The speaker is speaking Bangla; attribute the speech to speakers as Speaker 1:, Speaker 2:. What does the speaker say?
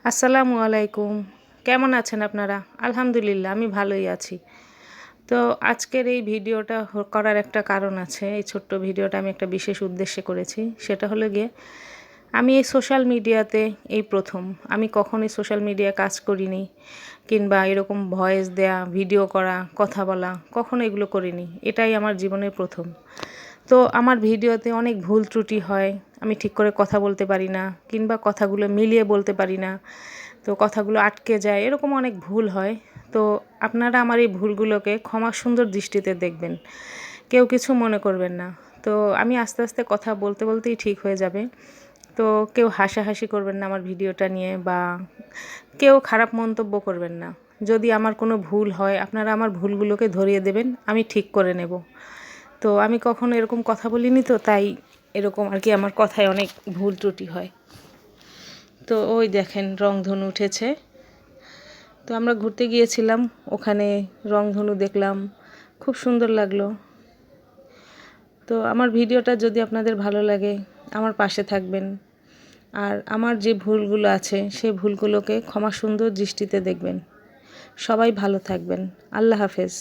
Speaker 1: আসসালামু আলাইকুম। কেমন আছেন আপনারা? আলহামদুলিল্লাহ আমি ভালোই আছি। তো আজকের এই ভিডিওটা করার একটা কারণ আছে। এই ছোট্ট ভিডিওটা আমি একটা বিশেষ উদ্দেশ্যে করেছি। সেটা হলো গিয়ে আমি এই সোশ্যাল মিডিয়াতে এই প্রথম। আমি কখনোই সোশ্যাল মিডিয়ায় কাজ করিনি কিংবা এরকম ভয়েস দেয়া, ভিডিও করা, কথা বলা কখনো এগুলো করিনি। এটাই আমার জীবনের প্রথম। তো আমার ভিডিওতে অনেক ভুল ত্রুটি হয়। আমি ঠিক করে কথা বলতে পারি না কিংবা কথাগুলো মিলিয়ে বলতে পারি না। তো কথাগুলো আটকে যায়, এরকম অনেক ভুল হয়। তো আপনারা আমার এই ভুলগুলোকে ক্ষমা সুন্দর দৃষ্টিতে দেখবেন, কেউ কিছু মনে করবেন না। তো আমি আস্তে আস্তে কথা বলতে বলতেই ঠিক হয়ে যাবে। তো কেউ হাসাহাসি করবেন না আমার ভিডিওটা নিয়ে, বা কেউ খারাপ মন্তব্য করবেন না। যদি আমার কোনো ভুল হয় আপনারা আমার ভুলগুলোকে ধরিয়ে দেবেন, আমি ঠিক করে নেব। তো আমি কখনো এরকম কথা বলিনি, তো তাই এরকম আর কি আমার কথায় অনেক ভুল ত্রুটি হয়। তো ওই দেখেন রংধনু উঠেছে। তো আমরা ঘুরতে গিয়েছিলাম, ওখানে রংধনু দেখলাম, খুব সুন্দর লাগলো। তো আমার ভিডিওটা যদি আপনাদের ভালো লাগে আমার পাশে থাকবেন, আর আমার যে ভুলগুলো আছে সেই ভুলগুলোকে ক্ষমা সুন্দর দৃষ্টিতে দেখবেন। সবাই ভালো থাকবেন। আল্লাহ হাফেজ।